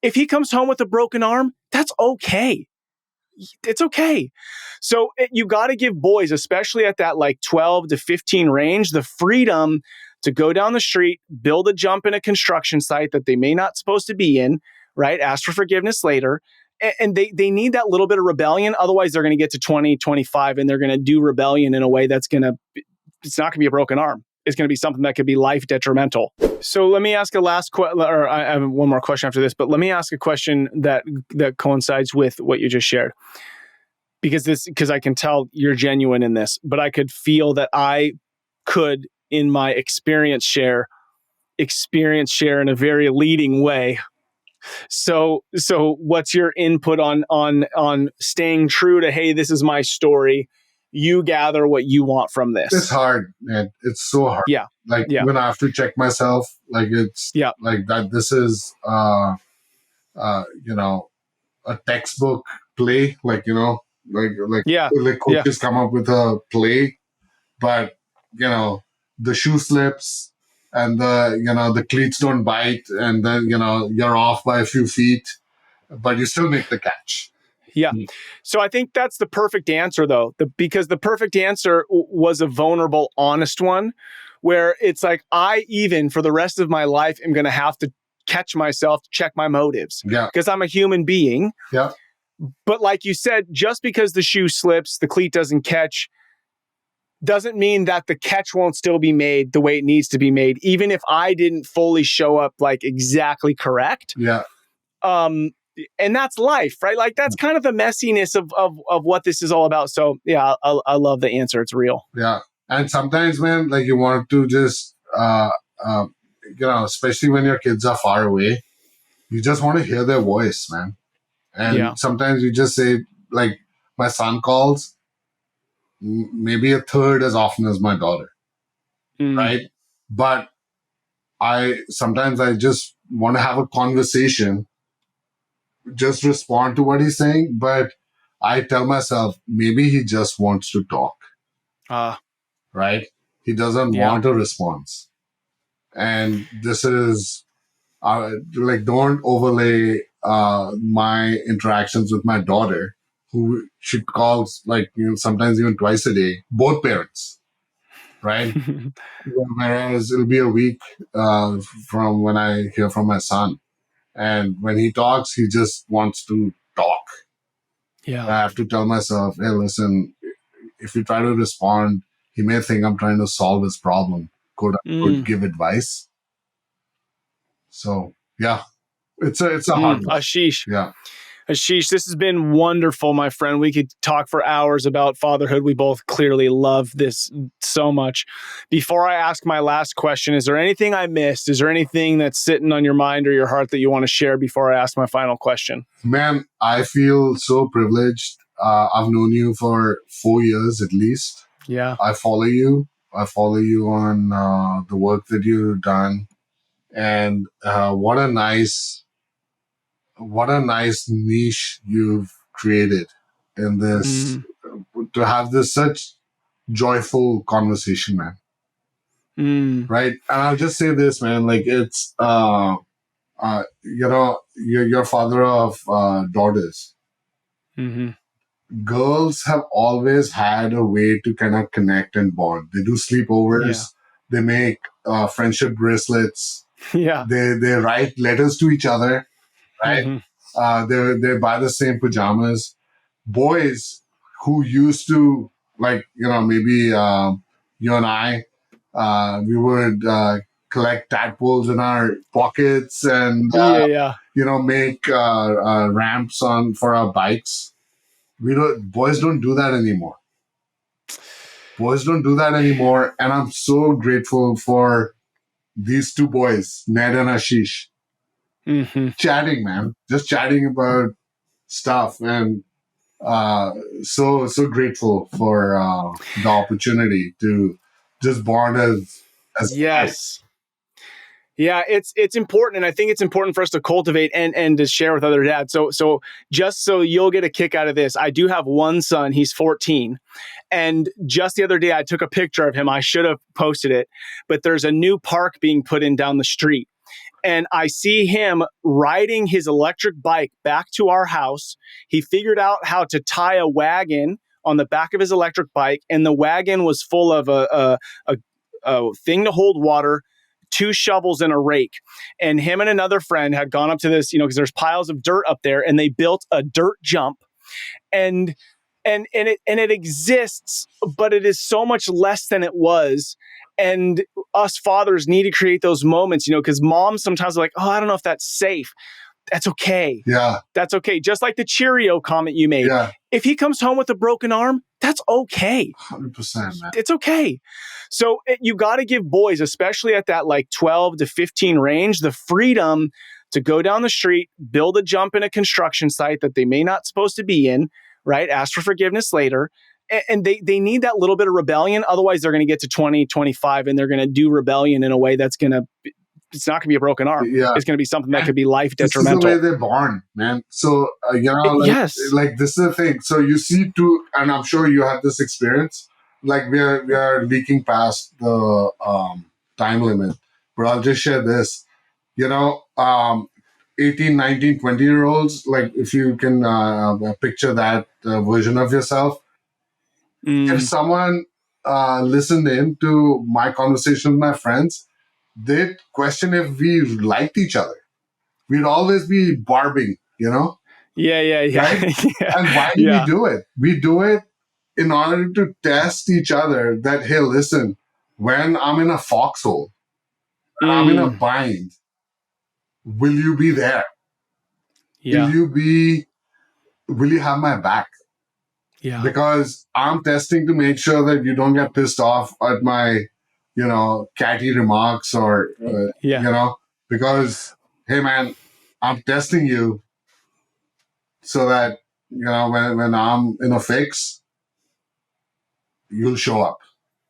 If he comes home with a broken arm, that's okay. It's okay. So you got to give boys, especially at that like 12 to 15 range, the freedom to go down the street, build a jump in a construction site that they may not supposed to be in, right? Ask for forgiveness later. And they need that little bit of rebellion. Otherwise, they're going to get to 20, 25, and they're going to do rebellion in a way it's not going to be a broken arm. It's going to be something that could be life detrimental. So let me ask a last question, or I have one more question after this, but let me ask a question that coincides with what you just shared. Because I can tell you're genuine in this, but I could feel that I could, in my experience share in a very leading way. So what's your input on staying true to, hey, this is my story. You gather what you want from this. It's hard, man. It's so hard. Yeah. When I have to check myself, it's like that. This is, a textbook play, like coaches come up with a play, but the shoe slips and the cleats don't bite, and then you're off by a few feet, but you still make the catch. Yeah. So I think that's the perfect answer, though, because the perfect answer was a vulnerable, honest one, where it's like, I even for the rest of my life am going to have to catch myself, check my motives, because I'm a human being. Yeah. But like you said, just because the shoe slips, the cleat doesn't catch, doesn't mean that the catch won't still be made the way it needs to be made, even if I didn't fully show up like exactly correct. Yeah. And that's life, right? Like that's kind of the messiness of what this is all about. So yeah, I love the answer. It's real. Yeah. And sometimes, man, like you want to just, especially when your kids are far away, you just want to hear their voice, man. And sometimes you just say, like, my son calls maybe a third as often as my daughter, right? But sometimes I just want to have a conversation, just respond to what he's saying. But I tell myself, maybe he just wants to talk, right? He doesn't want a response. And this is, don't overlay my interactions with my daughter, who she calls sometimes even twice a day, both parents, right? Whereas it'll be a week from when I hear from my son. And when he talks, he just wants to talk. Yeah. I have to tell myself, hey, listen, if you try to respond, he may think I'm trying to solve his problem. Could give advice. So, yeah, it's a hard one. Ashish. Yeah. Ashish, this has been wonderful, my friend. We could talk for hours about fatherhood. We both clearly love this so much. Before I ask my last question, is there anything I missed? Is there anything that's sitting on your mind or your heart that you want to share before I ask my final question? Man, I feel so privileged. I've known you for 4 years at least. Yeah. I follow you. On the work that you've done. And what a nice niche you've created in this, to have this such joyful conversation, man. Right. And I'll just say this, man, like it's, you're father of daughters. Girls have always had a way to kind of connect and bond. They do sleepovers. They make friendship bracelets. Yeah. They write letters to each other. Right? They buy the same pajamas. Boys who used to, maybe you and I, we would collect tadpoles in our pockets and make ramps for our bikes. Boys don't do that anymore. And I'm so grateful for these two boys, Ned and Ashish. Chatting, man, just chatting about stuff, and so grateful for the opportunity to just bond as yes. Yeah, it's important, and I think it's important for us to cultivate and to share with other dads. So just so you'll get a kick out of this, I do have one son. He's 14, and just the other day I took a picture of him. I should have posted it, but there's a new park being put in down the street. And I see him riding his electric bike back to our house. He figured out how to tie a wagon on the back of his electric bike, and the wagon was full of a thing to hold water, 2 shovels and a rake. And him and another friend had gone up to this, because there's piles of dirt up there, and they built a dirt jump. And it exists, but it is so much less than it was. And us fathers need to create those moments, because moms sometimes are like, oh, I don't know if that's safe. That's okay. Yeah. That's okay. Just like the Cheerio comment you made. Yeah. If he comes home with a broken arm, that's okay. 100%, man. It's okay. So you got to give boys, especially at that like 12 to 15 range, the freedom to go down the street, build a jump in a construction site that they may not supposed to be in, right? Ask for forgiveness later. And they need that little bit of rebellion. Otherwise, they're going to get to 20, 25, and they're going to do rebellion in a way that's going to, it's not going to be a broken arm. Yeah. It's going to be something that could be life This detrimental. is the way they're born, man. So, Yes. like this is the thing. So you see and I'm sure you have this experience, like we are leaking past the time limit, but I'll just share this, 18, 19, 20-year-olds, like if you can picture that version of yourself. If someone listened in to my conversation with my friends, they'd question if we liked each other. We'd always be barbing, Yeah. Right? Yeah. And why do we do it? We do it in order to test each other that, hey, listen, when I'm in a foxhole, and I'm in a bind, will you be there? Yeah. Will you have my back? Yeah. Because I'm testing to make sure that you don't get pissed off at my, catty remarks or, because, hey man, I'm testing you so that, when I'm in a fix, you'll show up.